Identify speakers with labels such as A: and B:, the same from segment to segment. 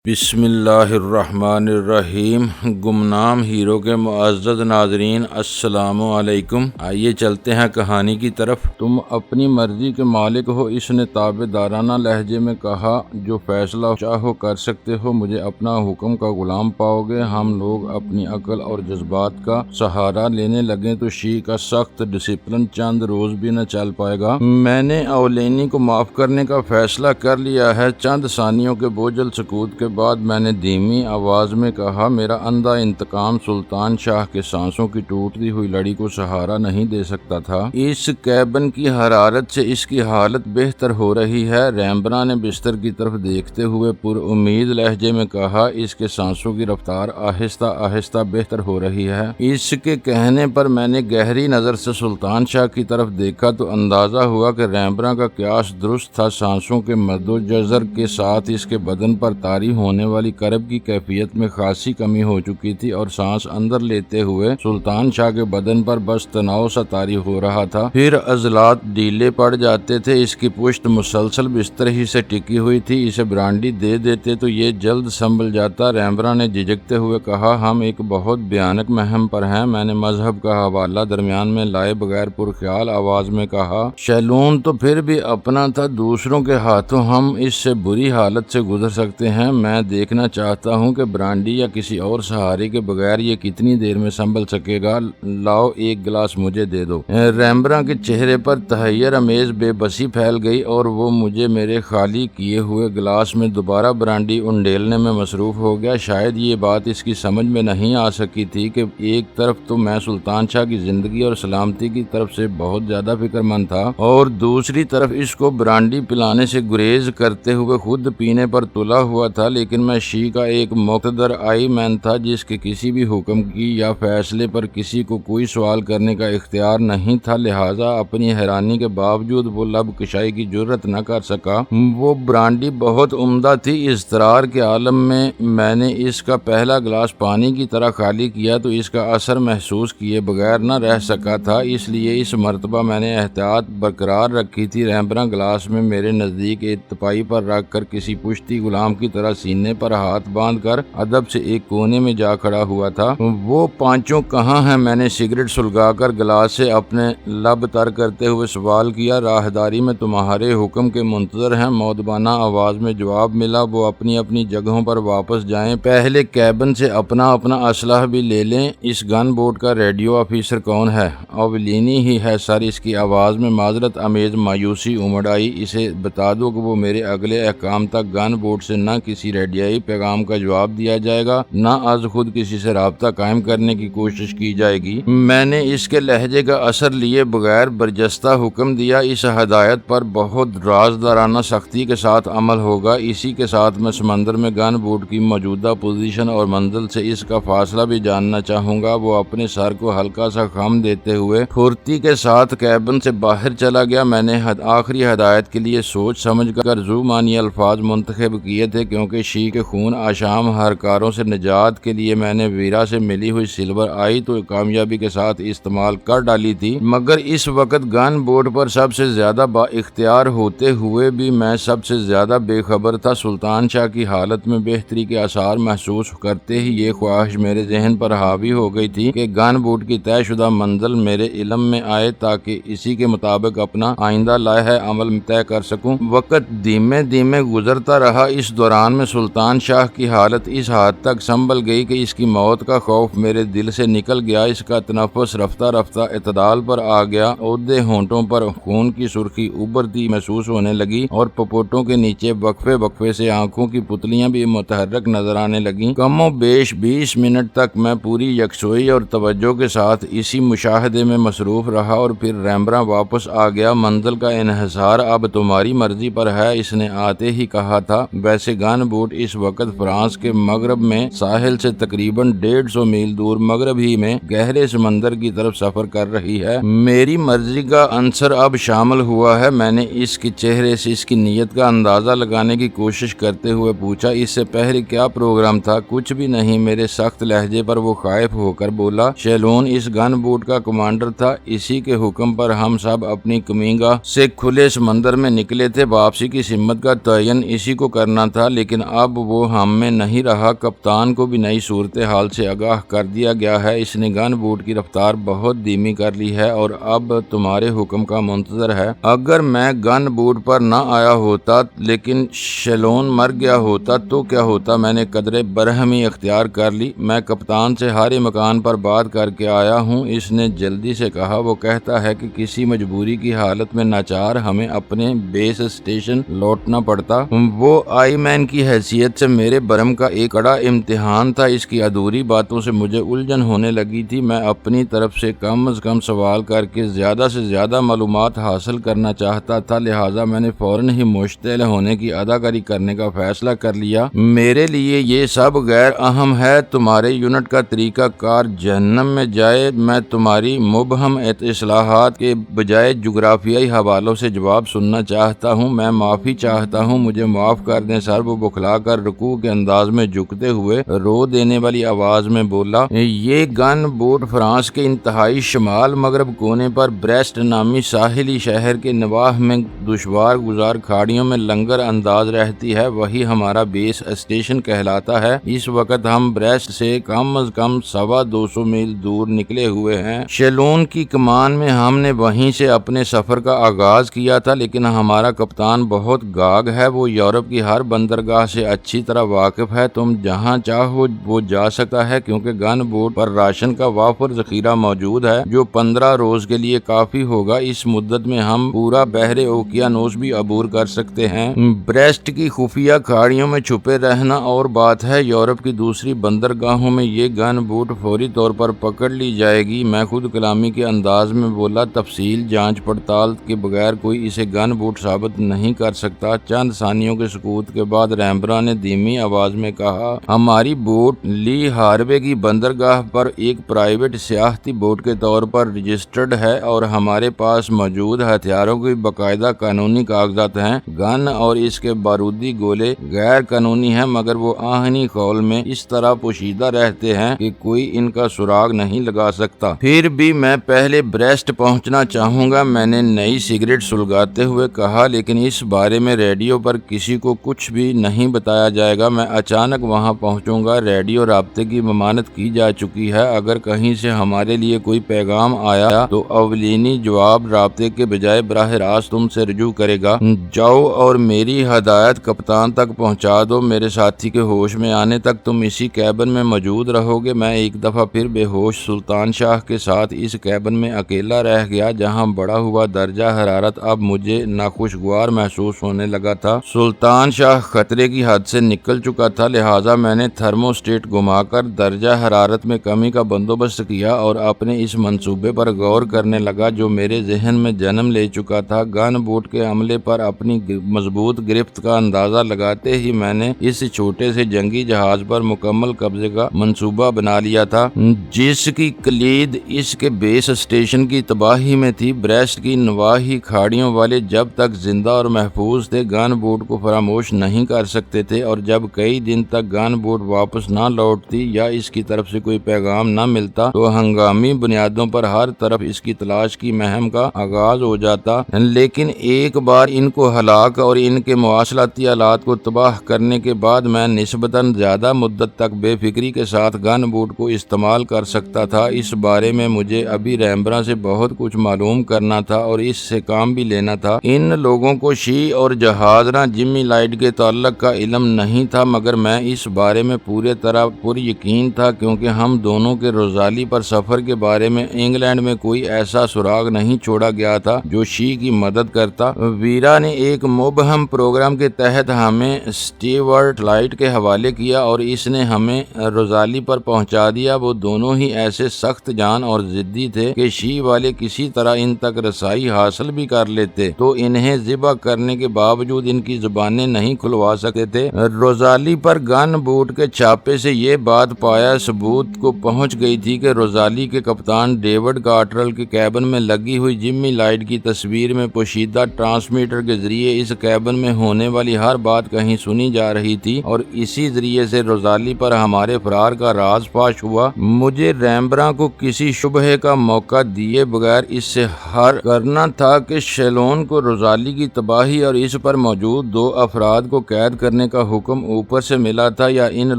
A: بسم اللہ الرحمن الرحیم۔ گمنام ہیرو کے معزز ناظرین، السلام علیکم۔ آئیے چلتے ہیں کہانی کی طرف۔ تم اپنی مرضی کے مالک ہو، اس نے تابع دارانہ لہجے میں کہا۔ جو فیصلہ چاہو کر سکتے ہو، مجھے اپنا حکم کا غلام پاؤ گے۔ ہم لوگ اپنی عقل اور جذبات کا سہارا لینے لگیں تو شی کا سخت ڈسپلن چند روز بھی نہ چل پائے گا۔ میں نے اولینی کو معاف کرنے کا فیصلہ کر لیا ہے۔ چند ثانیوں کے بوجھل سکوت کے بعد میں نے دھیمی آواز میں کہا، میرا اندھا انتقام سلطان شاہ کے سانسوں کی ٹوٹتی ہوئی لڑی کو سہارا نہیں دے سکتا تھا۔ اس کیبن کی حرارت سے اس کی حالت بہتر ہو رہی ہے۔ ریمبرا نے بستر کی طرف دیکھتے ہوئے پر امید لہجے میں کہا، اس کے سانسوں کی رفتار آہستہ آہستہ بہتر ہو رہی ہے۔ اس کے کہنے پر میں نے گہری نظر سے سلطان شاہ کی طرف دیکھا تو اندازہ ہوا کہ ریمبرا کا قیاس درست تھا۔ سانسوں کے مد و جزر کے ساتھ اس کے بدن پر طاری ہونے والی کرب کی کیفیت میں خاصی کمی ہو چکی تھی اور سانس اندر لیتے ہوئے سلطان شاہ کے بدن پر بس تناؤ سا طاری ہو رہا تھا، پھر عضلات ڈھیلے پڑ جاتے تھے۔ اس کی پشت مسلسل بستر ہی سے ٹکی ہوئی تھی۔ اسے برانڈی دے دیتے تو یہ جلد سنبھل جاتا۔ ریمبرا نے جھجکتے ہوئے کہا، ہم ایک بہت بھیانک مہم پر ہیں۔ میں نے مذہب کا حوالہ درمیان میں لائے بغیر پرخیال آواز میں کہا، شیلون تو پھر بھی اپنا تھا، دوسروں کے ہاتھوں ہم اس سے بری حالت سے گزر سکتے ہیں۔ میں دیکھنا چاہتا ہوں کہ برانڈی یا کسی اور سہارے کے بغیر یہ کتنی دیر میں سنبھل سکے گا۔ لاؤ ایک گلاس مجھے دے دو۔ ریمبرا کے چہرے پر تحیر امیز بے بسی پھیل گئی اور وہ مجھے میرے خالی کیے ہوئے گلاس میں دوبارہ برانڈی انڈیلنے میں مصروف ہو گیا۔ شاید یہ بات اس کی سمجھ میں نہیں آ سکی تھی کہ ایک طرف تو میں سلطان شاہ کی زندگی اور سلامتی کی طرف سے بہت زیادہ فکر مند تھا اور دوسری طرف اس کو برانڈی پلانے سے گریز کرتے ہوئے خود پینے پر تلا ہوا تھا۔ لیکن میں شی کا ایک مقتدر آئی مین تھا جس کے کسی بھی حکم کی یا فیصلے پر کسی کو کوئی سوال کرنے کا اختیار نہیں تھا، لہٰذا اپنی حیرانی کے باوجود وہ لب کشائی کی جرت نہ کر سکا۔ وہ برانڈی بہت عمدہ تھی۔ اضطرار کے عالم میں نے اس کا پہلا گلاس پانی کی طرح خالی کیا تو اس کا اثر محسوس کیے بغیر نہ رہ سکا تھا، اس لیے اس مرتبہ میں نے احتیاط برقرار رکھی تھی۔ ریمبرا گلاس میں میرے نزدیک ارتپائی پر رکھ کر کسی پشتی غلام کی طرح سینے پر ہاتھ باندھ کر ادب سے ایک کونے میں جا کھڑا ہوا تھا۔ وہ پانچوں کہاں ہیں؟ میں نے سگریٹ سلگا کر گلاس سے اپنے لب تر کرتے ہوئے سوال کیا۔ راہداری میں تمہارے حکم کے منتظر ہیں، مؤدبانہ آواز میں جواب ملا۔ وہ اپنی اپنی جگہوں پر واپس جائیں، پہلے کیبن سے اپنا اسلحہ بھی لے لیں۔ اس گن بوٹ کا ریڈیو آفیسر کون ہے؟ اولینی ہی ہے سر۔ اس کی آواز میں معذرت امیز مایوسی امڑ آئی۔ اسے بتا دو کہ وہ میرے اگلے احکام تک گن بوٹ سے نہ کسی ریڈیائی پیغام کا جواب دیا جائے گا، نہ از خود کسی سے رابطہ قائم کرنے کی کوشش کی جائے گی۔ میں نے اس کے لہجے کا اثر لیے بغیر برجستہ حکم دیا، اس ہدایت پر بہت رازدارانہ سختی کے ساتھ عمل ہوگا۔ اسی کے ساتھ میں سمندر میں گن بوٹ کی موجودہ پوزیشن اور منزل سے اس کا فاصلہ بھی جاننا چاہوں گا۔ وہ اپنے سر کو ہلکا سا خم دیتے ہوئے پھرتی کے ساتھ کیبن سے باہر چلا گیا۔ میں نے آخری ہدایت کے لیے سوچ سمجھ کر زو معنی الفاظ منتخب کیے تھے، کیونکہ شی کے خون آشام ہرکاروں سے نجات کے لیے میں نے ویرا سے ملی ہوئی سلور آئی تو کامیابی کے ساتھ استعمال کر ڈالی تھی، مگر اس وقت گن بوٹ پر سب سے زیادہ با اختیار ہوتے ہوئے بھی میں سب سے زیادہ بے خبر تھا۔ سلطان شاہ کی حالت میں بہتری کے آثار محسوس کرتے ہی یہ خواہش میرے ذہن پر حاوی ہو گئی تھی کہ گن بوٹ کی طے شدہ منزل میرے علم میں آئے تاکہ اسی کے مطابق اپنا آئندہ لائحہ عمل طے کر سکوں۔ وقت دھیمے دھیمے گزرتا رہا۔ اس دوران میں سلطان شاہ کی حالت اس حد تک سنبھل گئی کہ اس کی موت کا خوف میرے دل سے نکل گیا۔ اس کا تنفس رفتہ رفتہ اعتدال پر آ گیا۔ عہدے ہونٹوں پر خون کی سرخی ابھرتی محسوس ہونے لگی اور پپوٹوں کے نیچے وقفے وقفے سے آنکھوں کی پتلیاں بھی متحرک نظر آنے لگیں۔ کم و بیش 20 منٹ تک میں پوری یکسوئی اور توجہ کے ساتھ اسی مشاہدے میں مصروف رہا اور پھر ریمبرا واپس آ گیا۔ منزل کا انحصار اب تمہاری مرضی پر ہے، اس نے آتے ہی کہا تھا۔ ویسے گن بوٹ اس وقت فرانس کے مغرب میں ساحل سے تقریباً 150 میل دور مغرب ہی میں گہرے سمندر کی طرف سفر کر رہی ہے۔ میری مرضی کا عنصر اب شامل ہوا ہے۔ میں نے اس کے چہرے سے اس کی نیت کا اندازہ لگانے کی کوشش کرتے ہوئے پوچھا، اس سے پہلے کیا پروگرام تھا؟ کچھ بھی نہیں، میرے سخت لہجے پر وہ خائف ہو کر بولا۔ شیلون اس گن بوٹ کا کمانڈر تھا، اسی کے حکم پر ہم سب اپنی کمینگاہ سے کھلے سمندر میں نکلے تھے۔ واپسی کی سمت کا تعین اسی کو کرنا تھا، لیکن اب وہ ہم میں نہیں رہا۔ کپتان کو بھی نئی صورتحال سے آگاہ کر دیا گیا ہے۔ اس نے گن بوٹ کی رفتار بہت دھیمی کر لی ہے اور اب تمہارے حکم کا منتظر ہے۔ اگر میں گن بوٹ پر نہ آیا ہوتا لیکن شیلون مر گیا ہوتا تو کیا ہوتا؟ میں نے قدرے برہمی اختیار کر لی۔ میں کپتان سے ہارے مکان پر بات کر کے آیا ہوں، اس نے جلدی سے کہا۔ وہ کہتا ہے کہ کسی مجبوری کی حالت میں ناچار ہمیں اپنے بیس اسٹیشن لوٹنا پڑتا۔ وہ آئی مین کی حیثیت سے میرے برم کا ایک کڑا امتحان تھا۔ اس کی ادھوری باتوں سے مجھے الجھن ہونے لگی تھی۔ میں اپنی طرف سے کم از کم سوال کر کے زیادہ سے زیادہ معلومات حاصل کرنا چاہتا تھا، لہٰذا میں نے فوراً ہی مشتعل ہونے کی اداکاری کرنے کا فیصلہ کر لیا۔ میرے لیے یہ سب غیر اہم ہے۔ تمہارے یونٹ کا طریقہ کار جہنم میں جائے۔ میں تمہاری مبہم اصلاحات کے بجائے جغرافیائی حوالوں سے جواب سننا چاہتا ہوں۔ میں معافی چاہتا ہوں، مجھے معاف کر دیں۔ سر وہ بکھلا کر رکوع کے انداز میں جھکتے ہوئے رو دینے والی آواز میں بولا، یہ گن بوٹ فرانس کے انتہائی شمال مغرب کونے پر بریسٹ نامی ساحلی شہر کے نواح میں دشوار گزار کھاڑیوں میں لنگر انداز رہتی ہے، وہی ہمارا بیس اسٹیشن کہلاتا ہے۔ اس وقت ہم بریسٹ سے کم از کم 250 میل دور نکلے ہوئے ہیں۔ شیلون کی کمان میں ہم نے وہیں سے اپنے سفر کا آغاز کیا تھا، لیکن ہمارا کپتان بہت گاگ ہے۔ وہ یورپ کی ہر بندرگاہ سے اچھی طرح واقف ہے۔ تم جہاں چاہو وہ جا سکتا ہے کیونکہ گن بوٹ پر راشن کا وافر ذخیرہ موجود ہے جو 15 روز کے لیے کافی ہوگا۔ اس مدت میں ہم پورا بحر اوقیانوس بھی عبور کر سکتے ہیں۔ بریسٹ کی خفیہ کھاڑیوں میں چھپے رہنا اور بات ہے، یورپ کی دوسری بندرگاہوں میں یہ گن بوٹ فوری طور پر پکڑ لی جائے گی۔ میں خود کلامی کے انداز میں بولا، تفصیل جانچ پڑتال کے بغیر کوئی اسے گن بوٹ ثابت نہیں کر سکتا۔ چند ثانیوں کے سکوت کے بعد ریمبرا نے دھیمی آواز میں کہا، ہماری بوٹ لی ہاروے کی بندرگاہ پر ایک پرائیویٹ سیاحتی بوٹ کے طور پر رجسٹرڈ ہے اور ہمارے پاس موجود ہتھیاروں کی باقاعدہ قانونی کاغذات ہیں۔ گن اور اس کے بارودی گولے غیر قانونی ہیں، مگر وہ آہنی خول میں اس طرح پوشیدہ رہتے ہیں کہ کوئی ان کا سراغ نہیں لگا سکتا۔ پھر بھی میں پہلے بریسٹ پہنچنا چاہوں گا، میں نے نئی سگریٹ سلگاتے ہوئے کہا، لیکن اس بارے میں ریڈیو پر کسی کو کچھ بھی نہیں بتایا جائے گا۔ میں اچانک وہاں پہنچوں گا۔ ریڈیو رابطے کی ممانعت کی جا چکی ہے۔ اگر کہیں سے ہمارے لیے کوئی پیغام آیا تو اولینی جواب رابطے کے بجائے براہ راست تم سے رجوع کرے گا۔ جاؤ اور میری ہدایت کپتان تک پہنچا دو۔ میرے ساتھی کے ہوش میں آنے تک تم اسی کیبن میں موجود رہو گے۔ میں ایک دفعہ پھر بے ہوش سلطان شاہ کے ساتھ اس کیبن میں اکیلا رہ گیا، جہاں بڑا ہوا درجہ حرارت اب مجھے ناخوشگوار محسوس ہونے لگا تھا۔ سلطان شاہ خطرے کی حد سے نکل چکا تھا، لہٰذا میں نے تھرموسٹیٹ گھما کر درجہ حرارت میں کمی کا بندوبست کیا اور اپنے اس منصوبے پر غور کرنے لگا جو میرے ذہن میں جنم لے چکا تھا۔ گن بوٹ کے عملے پر اپنی مضبوط گرفت کا اندازہ لگاتے ہی میں نے اس چھوٹے سے جنگی جہاز پر مکمل قبضے کا منصوبہ بنا لیا تھا، جس کی کلید اس کے بیس اسٹیشن کی تباہی میں تھی۔ بریسٹ کی نواحی کھاڑیوں والے جب تک زندہ اور محفوظ تھے گن بوٹ کو فراموش نہیں کر سکتے تھے، اور جب کئی دن تک گن بوٹ واپس نہ لوٹتی یا اس کی طرف سے کوئی پیغام نہ ملتا تو ہنگامی بنیادوں پر ہر طرف اس کی تلاش کی مہم کا آغاز ہو جاتا۔ لیکن ایک بار ان کو ہلاک اور ان کے مواصلاتی آلات کو تباہ کرنے کے بعد میں نسبتاً زیادہ مدت تک بے فکری کے ساتھ گن بوٹ کو استعمال کر سکتا تھا۔ اس بارے میں مجھے ابھی ریمبرا سے بہت کچھ معلوم کرنا تھا اور اس سے کام بھی لینا تھا۔ ان لوگوں کو شی اور جہازراں جمی لائٹ کے تعلق کا علم نہیں تھا، مگر میں اس بارے میں پورے طرح پر یقین تھا کیونکہ ہم دونوں کے روزالی پر سفر کے بارے میں انگلینڈ میں کوئی ایسا سراغ نہیں چھوڑا گیا تھا جو شی کی مدد کرتا۔ ویرا نے ایک مبہم پروگرام کے تحت ہمیں اسٹیورٹ لائٹ کے حوالے کیا اور اس نے ہمیں روزالی پر پہنچا دیا۔ وہ دونوں ہی ایسے سخت جان اور ضدی تھے کہ شی والے کسی طرح ان تک رسائی حاصل بھی کر لیتے تو انہیں ذبح کرنے کے باوجود ان کی زبانیں نہیں کھلوا سکتے تھے۔ روزالی پر گن بوٹ کے چھاپے سے یہ بات پایا ثبوت کو پہنچ گئی تھی کہ روزالی کے کپتان ڈیوڈ کارٹرل کے کیبن میں لگی ہوئی جمی لائٹ کی تصویر میں پوشیدہ ٹرانسمیٹر کے ذریعے اس کیبن میں ہونے والی ہر بات کہیں سنی جا رہی تھی اور اسی ذریعے سے روزالی پر ہمارے فرار کا راز فاش ہوا۔ مجھے ریمبرا کو کسی شبہے کا موقع دیے بغیر اس سے حر کرنا تھا کہ شیلون کو روزالی کی تباہی اور اس پر موجود 2 افراد کو قید کرنے کرنے کا حکم اوپر سے ملا تھا یا ان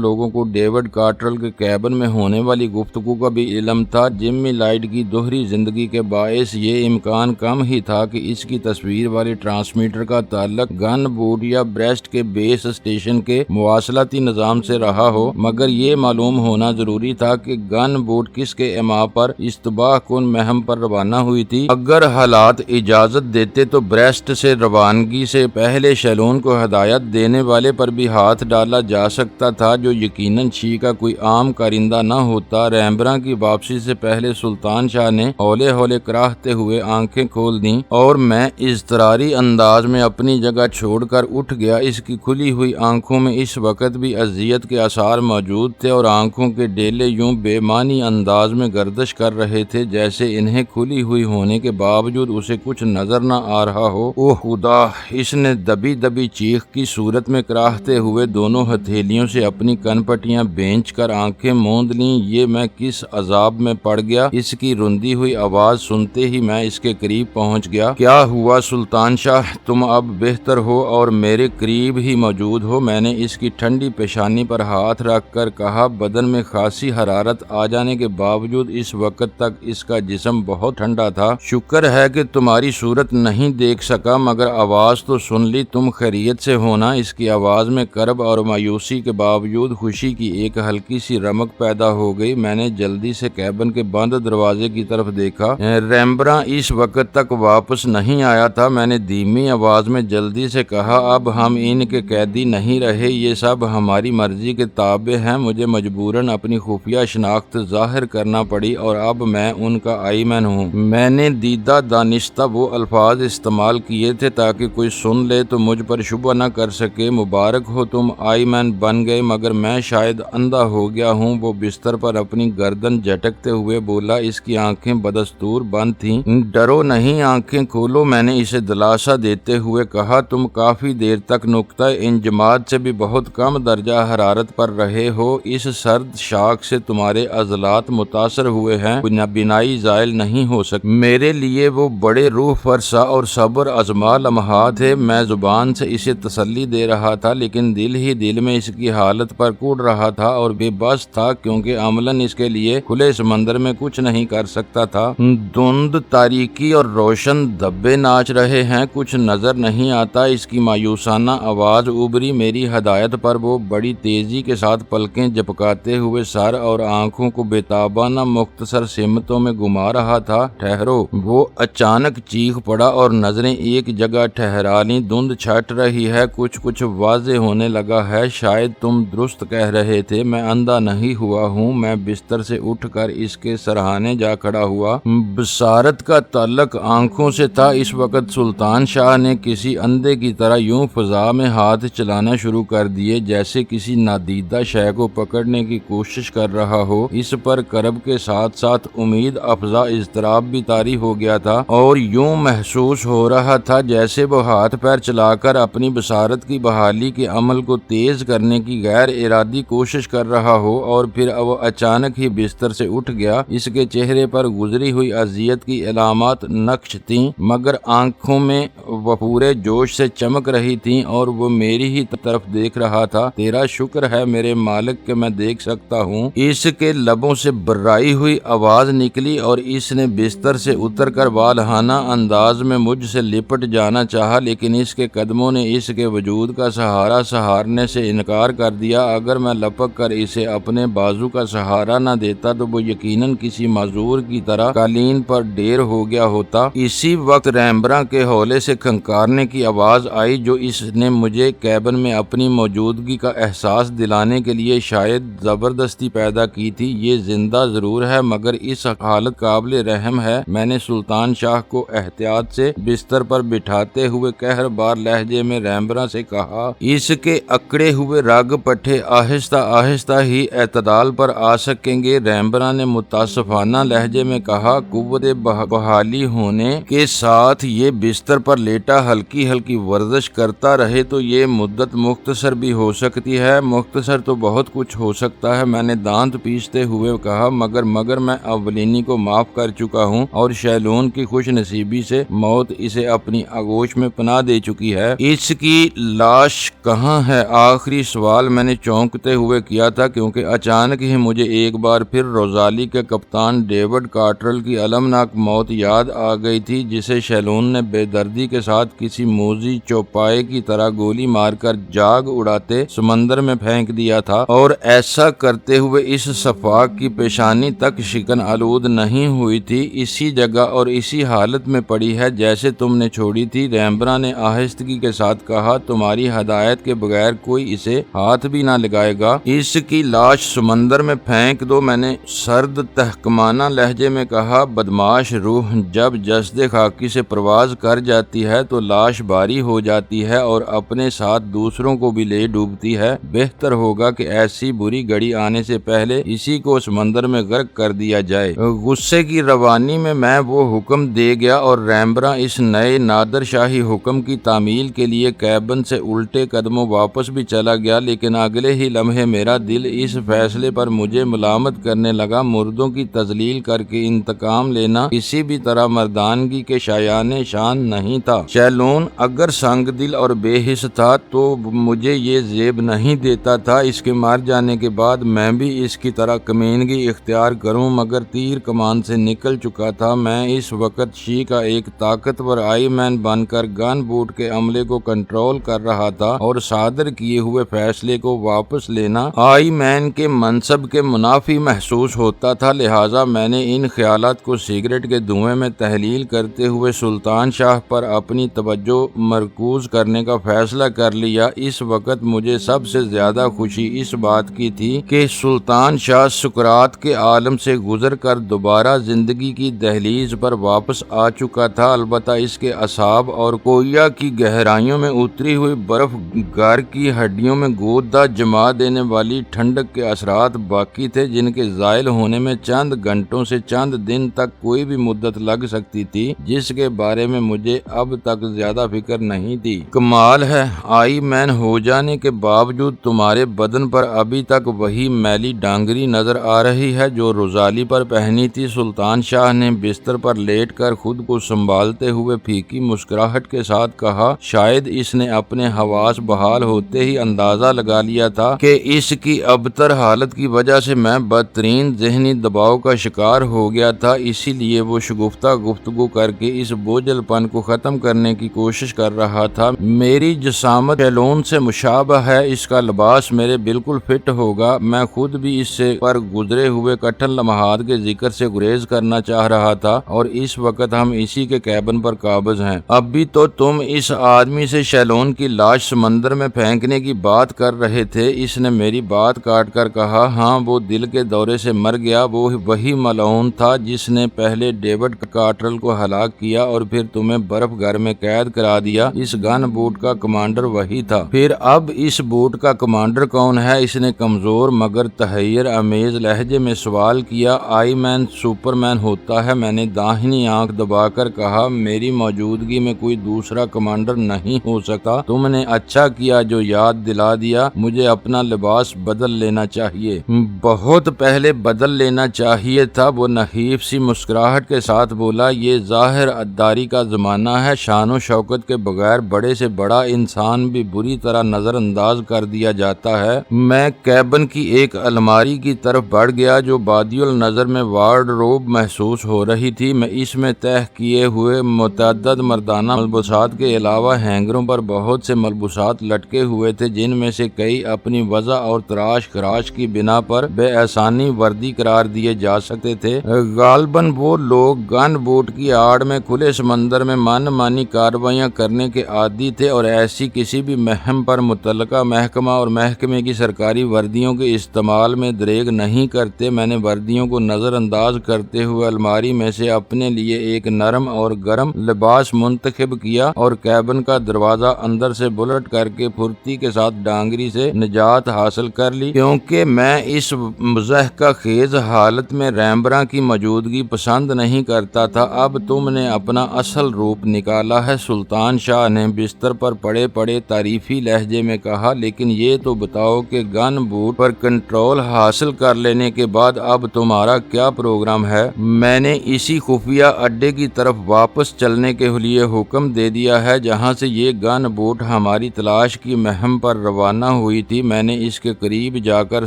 A: لوگوں کو ڈیوڈ کارٹرل کے کیبن میں ہونے والی گفتگو کا بھی علم تھا؟ جمی لائٹ کی دوہری زندگی کے باعث یہ امکان کم ہی تھا کہ اس کی تصویر والے ٹرانسمیٹر کا تعلق گن بوٹ یا بریسٹ کے بیس اسٹیشن کے مواصلاتی نظام سے رہا ہو، مگر یہ معلوم ہونا ضروری تھا کہ گن بوٹ کس کے اما پر اشتباہ کن مہم پر روانہ ہوئی تھی۔ اگر حالات اجازت دیتے تو بریسٹ سے روانگی سے پہلے شیلون کو ہدایت دینے والے پر بھی ہاتھ ڈالا جا سکتا تھا، جو یقیناً شی کا کوئی عام کارندہ نہ ہوتا۔ ریمبراں کی واپسی سے پہلے سلطان شاہ نے ہولے ہولے کراہتے ہوئے آنکھیں کھول دیں اور میں اضطراری انداز میں اپنی جگہ چھوڑ کر اٹھ گیا۔ اس کی کھلی ہوئی آنکھوں میں اس وقت بھی اذیت کے آثار موجود تھے اور آنکھوں کے ڈیلے یوں بے معنی انداز میں گردش کر رہے تھے جیسے انہیں کھلی ہوئی ہونے کے باوجود اسے کچھ نظر نہ آ رہا ہو۔ اوہ خدا! اس نے دبی دبی چیخ کی صورت میں کراہتے ہوئے دونوں ہتھیلیوں سے اپنی کن پٹیاں بھینچ کر آنکھیں موند لیں۔ یہ میں کس عذاب میں پڑ گیا؟ اس کی رندی ہوئی آواز سنتے ہی میں اس کے قریب پہنچ گیا۔ کیا ہوا سلطان شاہ؟ تم اب بہتر ہو اور میرے قریب ہی موجود ہو؟ میں نے اس کی ٹھنڈی پیشانی پر ہاتھ رکھ کر کہا۔ بدن میں خاصی حرارت آ جانے کے باوجود اس وقت تک اس کا جسم بہت ٹھنڈا تھا۔ شکر ہے کہ تمہاری صورت نہیں دیکھ سکا، مگر آواز تو سن لی۔ تم خیریت سے ہونا؟ اس کی آواز میں کرب اور مایوسی کے باوجود خوشی کی ایک ہلکی سی رمق پیدا ہو گئی۔ میں نے جلدی سے کیبن کے بند دروازے کی طرف دیکھا۔ ریمبراں اس وقت تک واپس نہیں آیا تھا۔ میں نے دھیمی آواز میں جلدی سے کہا، اب ہم ان کے قیدی نہیں رہے، یہ سب ہماری مرضی کے تابع ہیں۔ مجھے مجبوراً اپنی خفیہ شناخت ظاہر کرنا پڑی اور اب میں ان کا آئی مین ہوں۔ میں نے دیدہ دانستہ وہ الفاظ استعمال کیے تھے تاکہ کوئی سن لے تو مجھ پر شبہ نہ کر سکے۔ مبارک ہو، تم آئی مین بن گئے، مگر میں شاید اندھا ہو گیا ہوں۔ وہ بستر پر اپنی گردن جھٹکتے ہوئے بولا۔ اس کی آنکھیں بدستور بند تھیں۔ ڈرو نہیں، آنکھیں کھولو، میں نے اسے دلاسا دیتے ہوئے کہا۔ تم کافی دیر تک نقطہ انجماد سے بھی بہت کم درجہ حرارت پر رہے ہو۔ اس سرد شاک سے تمہارے عضلات متاثر ہوئے ہیں، بینائی زائل نہیں ہو سکتی۔ میرے لیے وہ بڑے روح فرسا اور صبر آزما لمحات تھے۔ میں زبان سے اسے تسلی دے رہا تھا لیکن دل ہی دل میں اس کی حالت پر کوڑ رہا تھا اور بے بس تھا، کیونکہ عملاً اس کے لیے کھلے سمندر میں کچھ نہیں کر سکتا تھا۔ دھند، تاریکی اور روشن دھبے ناچ رہے ہیں، کچھ نظر نہیں آتا۔ اس کی مایوسانہ آواز ابھری۔ میری ہدایت پر وہ بڑی تیزی کے ساتھ پلکیں جھپکاتے ہوئے سر اور آنکھوں کو بےتابانہ مختصر سمتوں میں گھما رہا تھا۔ ٹھہرو! وہ اچانک چیخ پڑا اور نظریں ایک جگہ ٹھہرا لیں۔ دھند چھٹ رہی ہے، کچھ واضح ہونے لگا ہے۔ شاید تم درست کہہ رہے تھے، میں اندھا نہیں ہوا ہوں۔ میں بستر سے اٹھ کر اس کے سرہانے جا کھڑا ہوا۔ بصارت کا تعلق آنکھوں سے تھا۔ اس وقت سلطان شاہ نے کسی اندھے کی طرح یوں فضا میں ہاتھ چلانا شروع کر دیے جیسے کسی نادیدہ شے کو پکڑنے کی کوشش کر رہا ہو۔ اس پر کرب کے ساتھ ساتھ امید افزا اضطراب بھی طاری ہو گیا تھا اور یوں محسوس ہو رہا تھا جیسے وہ ہاتھ پیر چلا کر اپنی بصارت کی بحالی کے عمل کو تیز کرنے کی غیر ارادی کوشش کر رہا ہو، اور پھر وہ اچانک ہی بستر سے اٹھ گیا۔ اس کے چہرے پر گزری ہوئی اذیت کی علامات نقش تھیں، مگر آنکھوں میں وہ پورے جوش سے چمک رہی تھیں اور وہ میری ہی طرف دیکھ رہا تھا۔ تیرا شکر ہے میرے مالک کہ میں دیکھ سکتا ہوں۔ اس کے لبوں سے برائی ہوئی آواز نکلی اور اس نے بستر سے اتر کر والہانہ انداز میں مجھ سے لپٹ جانا چاہا، لیکن اس کے قدموں نے اس کے وجود کا سہارا سہارنے سے انکار کر دیا۔ اگر میں لپک کر اسے اپنے بازو کا سہارا نہ دیتا تو وہ یقیناً کسی معذور کی طرح قالین پر ڈھیر ہو گیا ہوتا۔ اسی وقت ریمبراں کے ہولے سے کھنکارنے کی آواز آئی جو اس نے مجھے کیبن میں اپنی موجودگی کا احساس دلانے کے لیے شاید زبردستی پیدا کی تھی۔ یہ زندہ ضرور ہے مگر اس حالت قابل رحم ہے، میں نے سلطان شاہ کو احتیاط سے بستر پر بٹھاتے ہوئے قہر بار لہجے میں ریمبراں سے کہا۔ اس کے اکڑے ہوئے رگ پٹھے آہستہ آہستہ ہی اعتدال پر آ سکیں گے، ریمبراں نے متاسفانہ لہجے میں کہا۔ قوت بحالی ہونے کے ساتھ یہ بستر پر لیٹا ہلکی ہلکی ورزش کرتا رہے تو یہ مدت مختصر بھی ہو سکتی ہے۔ مختصر تو بہت کچھ ہو سکتا ہے، میں نے دانت پیستے ہوئے کہا، مگر میں اولینی کو معاف کر چکا ہوں اور شیلون کی خوش نصیبی سے موت اسے اپنی آغوش میں پناہ دے چکی ہے۔ اس کی لاش کہاں ہے؟ آخری سوال میں نے چونکتے ہوئے کیا تھا، کیونکہ اچانک ہی مجھے ایک بار پھر روزالی کے کپتان ڈیوڈ کارٹرل کی المناک موت یاد آ گئی تھی، جسے شیلون نے بے دردی کے ساتھ کسی موذی چوپائے کی طرح گولی مار کر جاگ اڑاتے سمندر میں پھینک دیا تھا، اور ایسا کرتے ہوئے اس صفاق کی پیشانی تک شکن آلود نہیں ہوئی تھی، اسی جگہ اور اسی حالت میں پڑی ہے جیسے تم نے چھوڑی تھی۔ ریمبرا نے آہستگی کے ساتھ کہا، تمہاری ہدایت کے بغیر کوئی اسے ہاتھ بھی نہ لگائے گا۔ اس کی لاش سمندر میں پھینک دو، میں نے سرد تحکمانہ لہجے میں کہا۔ بدماش روح جب جسد خاکی سے پرواز کر جاتی ہے تو لاش باری ہو جاتی ہے اور اپنے ساتھ دوسروں کو بھی لے ڈوبتی ہے۔ بہتر ہوگا کہ ایسی بری گھڑی آنے سے پہلے اسی کو سمندر میں غرق کر دیا جائے۔ غصے کی روانی میں وہ حکم دے گیا اور ریمبرا اس نئے نادر شاہی حکم کی تعمیل کے لیے کیبن سے الٹے قدموں واپس بھی چلا گیا، لیکن اگلے ہی لمحے میرا دل اس فیصلے پر مجھے ملامت کرنے لگا، مردوں کی تذلیل کر کے انتقام لینا کسی بھی طرح مردانگی کے شایان شان نہیں تھا۔ شیلون اگر سنگ دل اور بے حس تھا تو مجھے یہ زیب نہیں دیتا تھا اس کے مر جانے کے بعد میں بھی اس کی طرح کمینگی اختیار کروں، مگر تیر کمان سے نکل چکا تھا۔ میں اس وقت شی کا ایک طاقتور آئی مین بن کر گن بوٹ کے عملے کو کنٹرول کر رہا تھا اور صادر کیے ہوئے فیصلے کو واپس لینا آئی مین کے منصب کے منافی محسوس ہوتا تھا، لہٰذا میں نے ان خیالات کو سگریٹ کے دھوئیں میں تحلیل کرتے ہوئے سلطان شاہ پر اپنی توجہ مرکوز کرنے کا فیصلہ کر لیا۔ اس وقت مجھے سب سے زیادہ خوشی اس بات کی تھی کہ سلطان شاہ سکرات کے عالم سے گزر کر دوبارہ زندگی کی دہلیز پر واپس آ چکا تھا، البتہ اس کے اعصاب اور کویا کی گہرائیوں میں اتری ہوئی برف گار کی ہڈیوں میں گودا جما دینے والی ٹھنڈک کے اثرات باقی تھے، جن کے زائل ہونے میں چند گھنٹوں سے چند دن تک کوئی بھی مدت لگ سکتی تھی، جس کے بارے میں مجھے اب تک زیادہ فکر نہیں تھی۔ کمال ہے، آئی مین ہو جانے کے باوجود تمہارے بدن پر ابھی تک وہی میلی ڈانگری نظر آ رہی ہے جو روزالی پر پہنی تھی۔ سلطان شاہ نے بستر پر لیٹ کر خود کو سنبھالتے ہوئے پھیکی مسکراہٹ کے ساتھ کہا، شاید اس نے اپنے حواس بحال ہوتے ہی اندازہ لگا لیا تھا کہ اس کی ابتر حالت کی وجہ سے میں بدترین ذہنی دباؤ کا شکار ہو گیا تھا، اسی لیے وہ شگفتہ گفتگو کر کے اس بوجھل پن کو ختم کرنے کی کوشش کر رہا تھا۔ میری جسامت شیلون سے مشابہ ہے، اس کا لباس میرے بالکل فٹ ہوگا۔ میں خود بھی اس سے پر گزرے ہوئے کٹھن لمحات کے ذکر سے گریز کرنا چاہ رہا تھا، اور اس وقت ہم اسی کے کیبن پر قابض ہیں۔ اب بھی تو تم اس آدمی سے شیلون کی لاش سمندر میں پھینکنے کی بات کر رہے تھے، اس نے میری بات کاٹ کر کہا۔ ہاں، وہ دل کے دورے سے مر گیا، وہ وہی ملعون تھا جس نے پہلے ڈیوڈ کارٹرل کو ہلاک کیا اور پھر تمہیں برف گھر میں قید کرا دیا۔ اس گن بوٹ کا کمانڈر وہی تھا۔ پھر اب اس بوٹ کا کمانڈر کون ہے؟ اس نے کمزور مگر تحیر امیز لہجے میں سوال کیا۔ آئی مین سپر مین ہوتا ہے، میں نے داہنی آنکھ دبا کر کہا۔ میری موجودگی میں کوئی دوسرا کمانڈر نہیں ہو سکتا۔ تم نے اچھا کیا جو یاد دلا دیا، مجھے اپنا لباس بدل لینا چاہیے۔ بہت پہلے بدل لینا چاہیے تھا، وہ نحیف سی مسکراہٹ کے ساتھ بولا۔ یہ ظاہر عداری کا زمانہ ہے، شان و شوکت کے بغیر بڑے سے بڑا انسان بھی بری طرح نظر انداز کر دیا جاتا ہے۔ میں کیبن کی ایک الماری کی طرف بڑھ گیا جو بادی النظر میں وارڈروب محسوس ہو رہی تھی۔ میں اس میں تہہ کیے ہوئے متعدد مردانہ ملبوسات کے علاوہ ہینگروں پر بہت سے ملبوسات لٹکے ہوئے تھے، جن میں سے کئی اپنی وضع اور تراش خراش کی بنا پر بے آسانی وردی قرار دیے جا سکتے تھے۔ غالباً وہ لوگ گن بوٹ کی آڑ میں کھلے سمندر میں من مانی کارروائیاں کرنے کے عادی تھے اور ایسی کسی بھی مہم پر متعلقہ محکمہ اور محکمے کی سرکاری وردیوں کے استعمال میں دریغ نہیں کرتے۔ میں نے وردیوں کو نظر انداز کرتے ہوئے الماری میں سے اپنے لیے ایک نرم اور گرم لباس منتخب کیا اور کیبن کا دروازہ اندر سے بلٹ کر کے پھرتی کے ساتھ ڈانگری سے نجات حاصل کر لی، کیونکہ میں اس مضحکہ خیز حالت میں ریمبرا کی موجودگی پسند نہیں کرتا تھا۔ اب تم نے اپنا اصل روپ نکالا ہے، سلطان شاہ نے بستر پر پڑے پڑے تعریفی لہجے میں کہا، لیکن یہ تو بتاؤ کہ گن بوٹ پر کنٹرول حاصل کر لینے کے بعد اب تمہارا کیا پروگرام ہے؟ میں نے اسی خفیہ اڈے کی طرف واپس چلنے کے لیے حکم دے دیا ہے جہاں سے یہ گن بوٹ ہماری تلاش کی مہم پر روانہ ہوئی تھی، میں نے اس کے قریب جا کر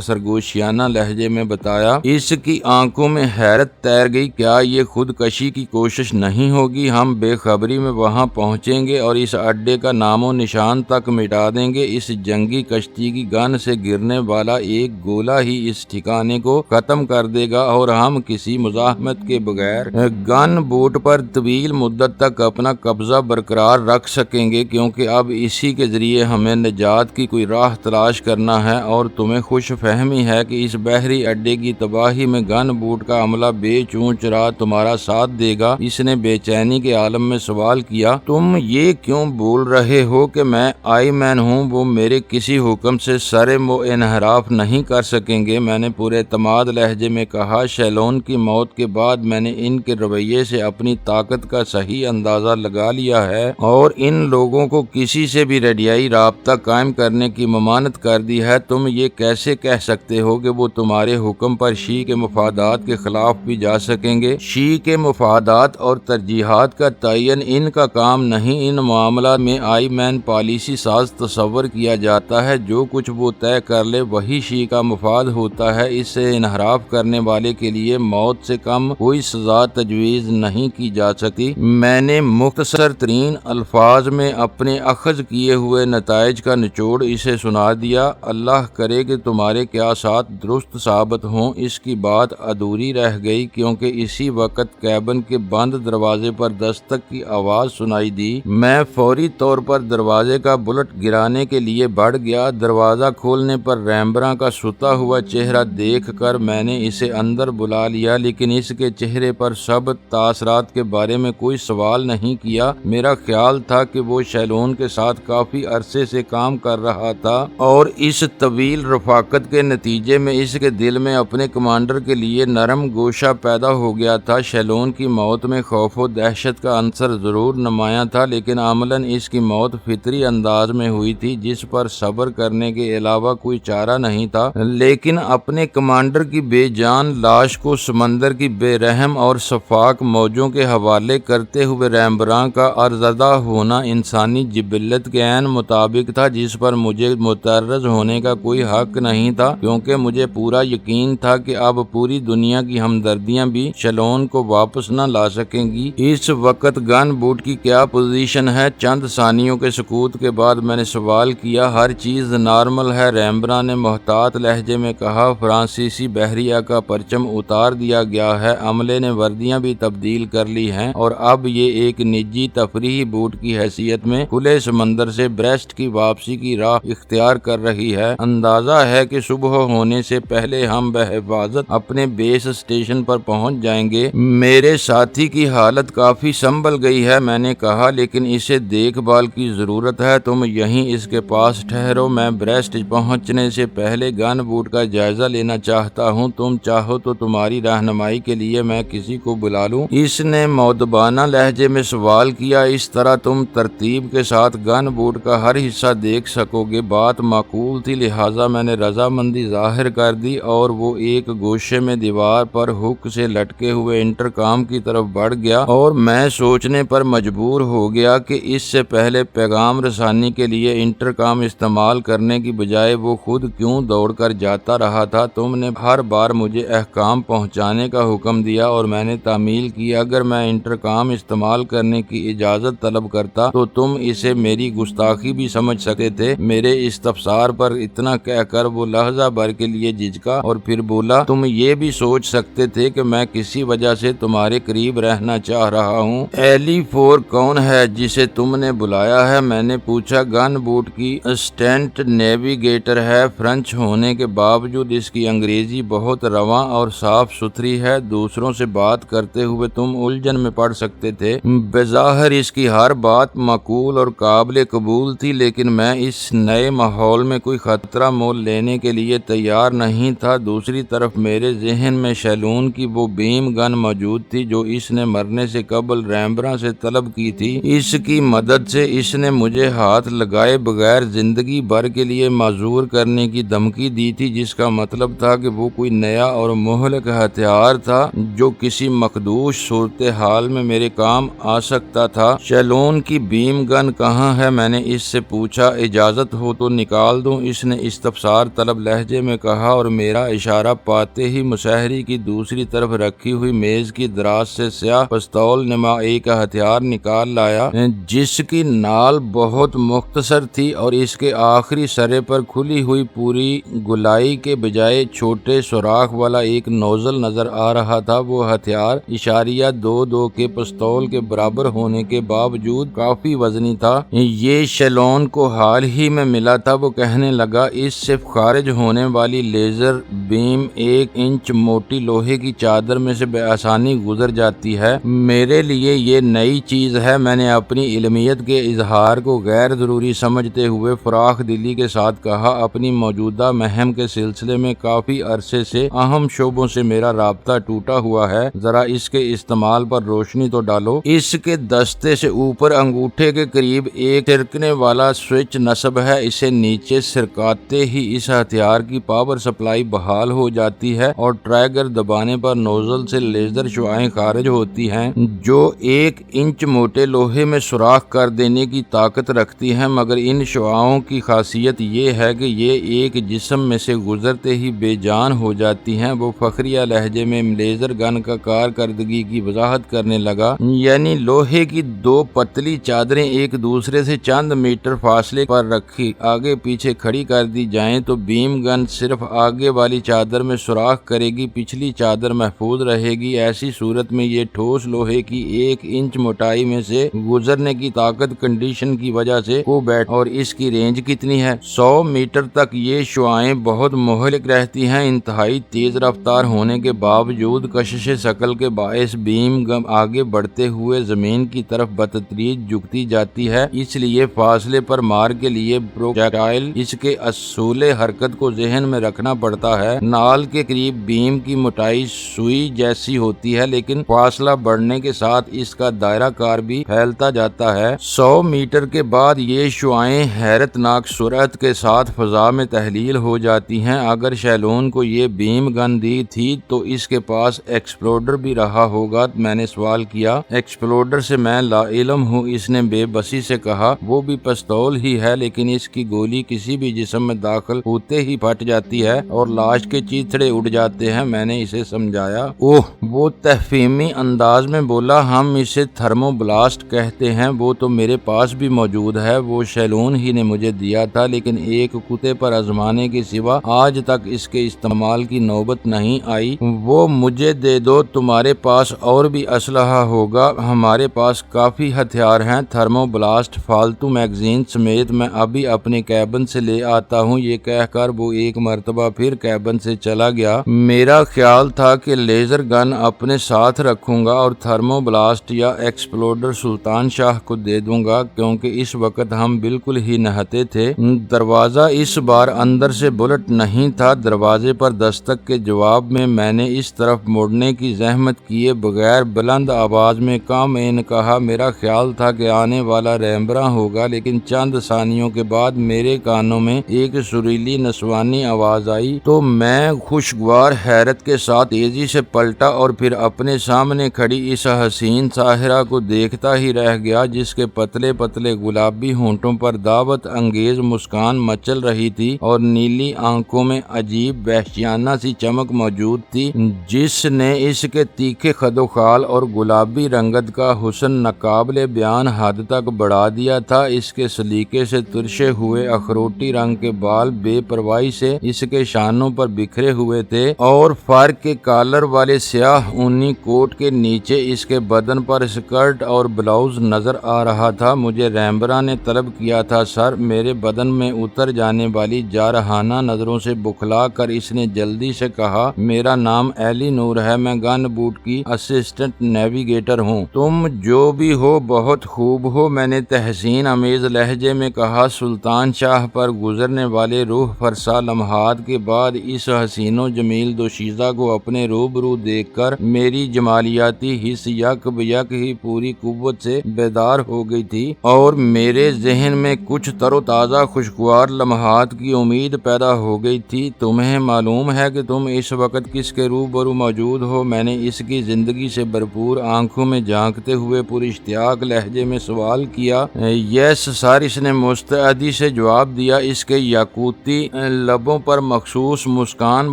A: سرگوشیانہ لہجے میں بتایا۔ اس کی آنکھوں میں حیرت تیر گئی۔ کیا یہ خودکشی کی کوشش نہیں ہوگی؟ ہم بے خبری میں وہاں پہنچیں گے اور اس اڈے کا نام و نشان تک مٹا دیں گے۔ اس جنگی کشتی کی گن سے گرنے والا ایک گولہ ہی اس ٹھکانے کو ختم کر دے گا اور ہم کسی مزاحمت کے بغیر گن بوٹ پر طویل مدت تک اپنا قبضہ برقرار رکھ سکیں گے، کیونکہ اب اسی کے ذریعے ہمیں نجات کی کوئی راہ تلاش کرنا ہے۔ اور تمہیں خوش فہمی ہے کہ اس بحری اڈے کی تباہی میں گن بوٹ کا عملہ بے چون چرا تمہارا ساتھ دے گا۔ اس نے بے چینی کے عالم میں سوال کیا، تم یہ کیوں بول رہے ہو کہ میں آئی مین ہوں؟ وہ میرے کسی حکم سے سر انحراف نہیں کر سکیں گے۔ میں نے پورے اعتماد لہجے میں کہا، شیلون کی موت کے بعد میں نے ان کے رویے سے اپنی طاقت کا صحیح اندازہ لگا لیا ہے اور ان لوگوں کو کسی سے بھی ریڈیائی رابطہ قائم کرنے کی ممانعت کر دی ہے۔ تم یہ کیسے کہہ سکتے ہو کہ وہ تمہارے حکم پر شی کے مفادات کے خلاف بھی جا سکیں گے؟ شی کے مفادات اور ترجیحات کا تعین ان کا کام نہیں۔ ان معاملات میں آئی مین پالیسی ساز تصور کیا جاتا ہے۔ جو کچھ وہ طے کر لے وہی شی کا مفاد ہوتا ہے۔ اس سے انحراف کرنے والے کے لیے موت سے کم کوئی سزا تجویز نہیں کی جا سکتی۔ میں نے مختصر ترین الفاظ میں اپنے اخذ کیے ہوئے نتائج کا نچوڑ اسے سنا دیا۔ اللہ کرے کہ تمہارے قیاسات درست ثابت ہوں۔ اس کی بات ادھوری رہ گئی کیونکہ اسی وقت کیبن کے بند دروازے پر دستک کی آواز سنائی دی۔ میں فوری طور پر دروازے کا بلٹ گرانے کے لیے بڑھ گیا۔ دروازہ کھولنے پر ریمبراں کا ستا ہوا چہرہ دیکھ کر میں نے اسے اندر بلا لیا، لیکن اس کے چہرے پر سب تاثرات کے بارے میں کوئی سوال نہیں کیا۔ میرا خیال تھا کہ وہ شیلون کے ساتھ کافی عرصے سے کام کر رہا تھا اور اس طویل رفاقت کے نتیجے میں اس کے دل میں اپنے کمانڈر کے لیے نرم گوشہ پیدا ہو گیا تھا۔ شیلون کی موت میں خوف و دہشت کا عنصر ضرور نمایاں تھا، لیکن عملاً اس کی موت فطری انداز میں ہوئی تھی جس پر صبر کرنے کے علاوہ کوئی چارہ نہیں تھا۔ لیکن اپنے کمانڈر کی بے جان لاش کو سمندر کی بے رحم اور شفاق موجوں کے حوالے کرتے ہوئے ریمبراں کا ارزدہ ہونا انسانی جبلت کے عین مطابق تھا، جس پر مجھے متعرض ہونے کا کوئی حق نہیں تھا، کیونکہ مجھے پورا یقین تھا کہ اب پوری دنیا کی ہمدردیاں بھی شیلون کو واپس نہ لا سکیں گی۔ اس وقت گن بوٹ کی کیا پوزیشن ہے؟ چند ثانیوں کے سکوت کے بعد میں نے سوال کیا۔ ہر چیز نارمل ہے، ریمبراں نے محتاط لہجے میں کہا۔ فرانسیسی بحریہ کا پرچم اتار دیا گیا ہے، عملے نے وردیاں بھی تبدیل کر لی ہیں اور اب یہ ایک نجی تفریحی بوٹ کی حیثیت میں کھلے سمندر سے بریسٹ کی واپسی کی راہ اختیار کر رہی ہے۔ اندازہ ہے کہ صبح ہونے سے پہلے ہم بحفاظت اپنے بیس اسٹیشن پر پہنچ جائیں گے۔ میرے ساتھی کی حالت کافی سنبھل گئی ہے، میں نے کہا، لیکن اسے دیکھ بھال کی ضرورت ہے۔ تم یہیں اس کے پاس ٹھہرو، میں بریسٹ پہنچنے سے پہلے گن بوٹ کا جائزہ لینا چاہتا ہوں۔ تم چاہو تو تمہاری رہنمائی کے لیے میں کسی کو بلا لوں؟ اس نے مؤدبانہ لہجے میں سوال کیا۔ اس طرح تم ترتیب کے ساتھ گن بوٹ کا ہر حصہ دیکھ سکو گے۔ بات معقول تھی، لہٰذا میں نے رضامندی ظاہر کر دی اور وہ ایک گوشے میں دیوار پر ہک سے لٹکے ہوئے انٹرکام کی طرف بڑھ گیا اور میں سوچنے پر مجبور ہو گیا کہ اس سے پہلے پیغام رسانی کے لیے انٹرکام استعمال کرنے کی بجائے وہ خود کیوں دوڑ کر جاتا رہا تھا۔ تم نے ہر بار مجھے احکام پہنچانے کا حکم دیا اور میں نے تعمیل کی۔ اگر میں انٹرکام استعمال کرنے کی اجازت طلب کرتا تو تم اسے میری گستاخی بھی سمجھ سکتے تھے۔ میرے استفسار پر اتنا کہہ کر وہ لحظہ بھر کے لیے جھجکا اور پھر بولا، تم یہ بھی سوچ سکتے تھے کہ میں کسی وجہ سے تمہارے قریب رہنا چاہ رہا ہوں۔ ایلی فور کون ہے جسے تم نے بلایا ہے؟ میں نے پوچھا۔ گن بوٹ کی اسسٹنٹ نیویگیٹر ہے۔ فرینچ ہونے کے باوجود اس کی انگریزی بہت رواں اور صاف ستھری ہے۔ دوسروں سے بات کرتے ہوئے تم الجھن میں پڑ سکتے تھے۔ بظاہر اس کی ہر بات معقول اور قابل قبول تھی، لیکن میں اس نئے ماحول میں کوئی خطرہ مول لینے کے لیے تیار نہیں تھا۔ دوسری طرف میرے ذہن میں شیلون کی وہ بیم گن موجود تھی جو اس نے مرنے سے قبل ریمبراں سے طلب کی تھی۔ اس کی مدد سے اس نے مجھے ہاتھ لگائے بغیر زندگی بھر کے لیے معذور کرنے کی دھمکی دی تھی، جس کا مطلب تھا کہ وہ کوئی نیا اور مہلک ہتھیار تھا جو کسی مخدوش صورتحال میں میرے کام آ سکتا تھا۔ شیلون کی بیم گن کہاں ہے؟ میں نے اس سے پوچھا اجازت ہو تو نکال دوں؟ اس نے استفسار طلب لہجے میں کہا اور میرا اشارہ پاتے ہی مشاہری کی دوسری طرف رکھی ہوئی میز کی دراز سے سیاہ پستول نما ایک ہتھیار نکال لایا جس کی نال بہت مختصر تھی اور اس کے آخری سرے پر کھلی ہوئی پوری گلائی کے بجائے چھوٹے سوراخ والا ایک نوزل نظر آ رہا تھا۔ وہ ہتھیار اشاریہ 2.2 کے پستول کے برابر ہونے کے باوجود کافی وزنی تھا۔ یہ شیلون کو حال ہی میں ملا تھا۔ وہ کہنے لگا، اس سے خارج ہونے والی لیزر بیم 1 انچ موٹی لوہے کی چادر میں سے بے آسانی گزر جاتی ہے۔ میرے لیے یہ نئی چیز ہے۔ میں نے اپنی علمیت کے اظہار کو غیر ضروری سمجھتے ہوئے فراخ دلی کے ساتھ کہا، اپنی موجودہ مہم کے سلسلے میں کافی عرصے سے اہم شعبوں سے میرا رابطہ ٹوٹا ہوا ہے، ذرا اس کے استعمال پر روشنی تو ڈالو۔ اس کے دستے سے اوپر انگوٹھے کے قریب ایک سرکنے والا سوئچ نصب ہے، اسے نیچے سرکاتے ہی اس ہتھیار کی پاور سپلائی بحال ہو جاتی ہے اور ٹریگر دبانے پر نوزل سے لیزر شعاعیں خارج ہوتی ہیں جو 1 انچ موٹے لوہے میں سوراخ کر دینے کی طاقت رکھتی ہیں، مگر ان شعاعوں کی خاصیت یہ ہے کہ یہ ایک جسم میں سے گزرتے ہی بے جان ہو جاتی ہیں۔ وہ فخریہ لہجے میں لیزر گن کا کارکردگی کی وضاحت کرنے لگا، یعنی لوہے کی 2 پتلی چادریں ایک دوسرے سے چند میٹر فاصلے پر رکھی آگے پیچھے کھڑی کر دی جائیں تو بیم گن صرف آگے والی چادر میں سوراخ کرے گی، پچھلی چادر محفوظ رہے گی۔ ایسی صورت میں یہ ٹھوس لوہے کی 1 انچ موٹائی میں سے گزرنے کی طاقت کنڈیشن کی وجہ سے کھو بیٹھ، اور اس کی رینج کتنی ہے؟ 100 میٹر تک یہ شعاعیں بہت مہلک رہتی ہیں۔ انتہائی تیز رفتار ہونے کے باوجود کشش ثقل کے باعث بیم گن آگے بڑھتے ہوئے زمین کی طرف بتدریج جھکتی جاتی ہے، اس لیے فاصلے پر مار کے لیے پروجیکٹائل اس کے اصول حرکت کو ذہن میں رکھنا پڑتا ہے۔ نال کے قریب بیم کی موٹائی سوئی جیسی ہوتی ہے، لیکن فاصلہ بڑھنے کے ساتھ اس کا دائرہ کار بھی پھیلتا جاتا ہے۔ 100 میٹر کے بعد یہ شعاعیں حیرت ناک سرعت کے ساتھ فضا میں تحلیل ہو جاتی ہیں۔ اگر شیلون کو یہ بیم گن دی تھی تو اس کے پاس ایکسپلوڈر بھی رہا ہوگا؟ میں نے سوال کیا۔ ایکسپلوڈر سے میں لا علم ہوں، اس نے بے بسی سے کہا۔ وہ بھی پستول ہی ہے، لیکن اس کی گولی کسی بھی جسم میں داخل ہوتے ہی پھٹ جاتی ہے اور لاش کے چیتھڑے اڑ جاتے ہیں، میں نے اسے سمجھایا۔ اوہ، وہ تفہیمی انداز میں بولا، ہم اسے تھرمو بلاسٹ کہتے ہیں۔ وہ تو میرے پاس بھی موجود ہے، وہ شیلون ہی نے مجھے دیا تھا، لیکن ایک کتے پر آزمانے کے سوا آج تک اس کے استعمال کی نوبت نہیں آئی۔ وہ مجھے دے دو، تمہارے پاس اور بھی اسلحہ ہوگا؟ ہمارے پاس کافی ہتھیار ہیں، تھرمو بلاسٹ، فالتو میگزین سمیت میں ابھی اپنے کیبن سے لے آتا ہوں۔ یہ کہہ کر وہ ایک مرتبہ پھر کیبن سے چلا گیا۔ میرا خیال تھا کہ لیزر گن اپنے ساتھ رکھوں گا اور تھرمو بلاسٹ یا ایکسپلوڈر سلطان شاہ کو دے دوں گا، کیونکہ اس وقت ہم بالکل ہی نہتے تھے۔ دروازہ اس بار اندر سے بلٹ نہیں تھا۔ دروازے پر دستک کے جواب میں نے اس طرف مڑنے کی زحمت کیے بغیر بلند آواز میں کام کہا، میرا خیال تھا کہ آنے والا ریمبراں ہوگا، لیکن چند ثانیوں کے بعد میرے کانوں میں ایک سریلی نسوانی آواز آئی تو میں خوشگوار حیرت کے ساتھ تیزی سے پلٹا اور پھر اپنے سامنے کھڑی اس حسین ساحرہ کو دیکھتا ہی رہ گیا، جس کے پتلے پتلے گلابی ہونٹوں پر دعوت انگیز مسکان مچل رہی تھی اور نیلی آنکھوں میں عجیب وحشیانہ سی چمک موجود تھی، جس نے اس کے تیکھے خد و خال اور گلابی رنگت کا حسن ناقابل بیان حد تک بڑھا دیا تھا۔ اس کے سلیقے سے ترشے ہوئے اخروٹی رنگ کے بال بے پرواہی سے اس کے شانوں پر بکھرے ہوئے تھے اور فر کے کالر والے سیاہ اونی کوٹ کے نیچے اس کے بدن پر اسکرٹ اور بلاؤز نظر آ رہا تھا۔ مجھے ریمبراں نے طلب کیا تھا سر، میرے بدن میں اتر جانے والی جارحانہ نظروں سے بکھلا کر اس نے جلدی سے کہا، میرا نام ایلی نور ہے، میں گن بوٹ کی اسسٹنٹ نیویگیٹر ہوں۔ تم جو بھی ہو بہت خوب ہو، میں نے تحسین امیز لہجے میں کہا۔ سلطان شاہ پر گزرنے والے روح فرسا لمحات کے بعد اس حسین و جمیل دوشیزہ کو اپنے روبرو دیکھ کر میری جمالیاتی حس یک بیک ہی پوری قوت سے بیدار ہو گئی تھی اور میرے ذہن میں کچھ تر و تازہ خوشگوار لمحات کی امید پیدا ہو گئی تھی۔ تمہیں معلوم ہے کہ تم اس وقت کس کے روبرو موجود ہو؟ میں نے اس کی زندگی سے بھرپور آنکھوں میں جھانکتے ہوئے پر اشتیاق لہجے میں سوال کیا۔ یس سارس نے مستعدی سے جواب دیا۔ اس کے یاقوتی لبوں پر مخصوص مسکان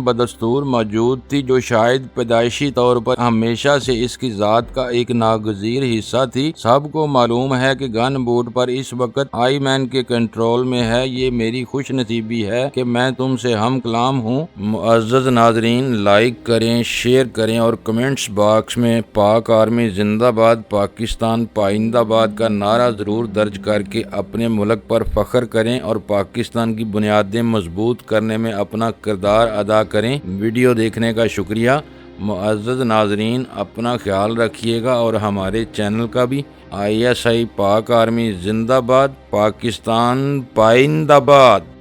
A: بدستور موجود تھی جو شاید پیدائشی طور پر ہمیشہ سے اس کی ذات کا ایک ناگزیر حصہ تھی۔ سب کو معلوم ہے کہ گن بوٹ پر اس وقت آئی مین کے کنٹرول میں ہے۔ یہ میری خوش نصیبی ہے کہ میں تم سے ہم کلام ہوں۔ معزز ناظرین، لائک کریں، شیئر کریں اور کمنٹس باکس میں پاک آرمی زندہ باد، پاکستان پائندہ باد کا نعرہ ضرور درج کر کے اپنے ملک پر فخر کریں اور پاکستان کی بنیادیں مضبوط کرنے میں اپنا کردار ادا کریں۔ ویڈیو دیکھنے کا شکریہ۔ معزز ناظرین، اپنا خیال رکھیے گا اور ہمارے چینل کا بھی۔ ISI پاک آرمی زندہ باد، پاکستان پائندہ باد۔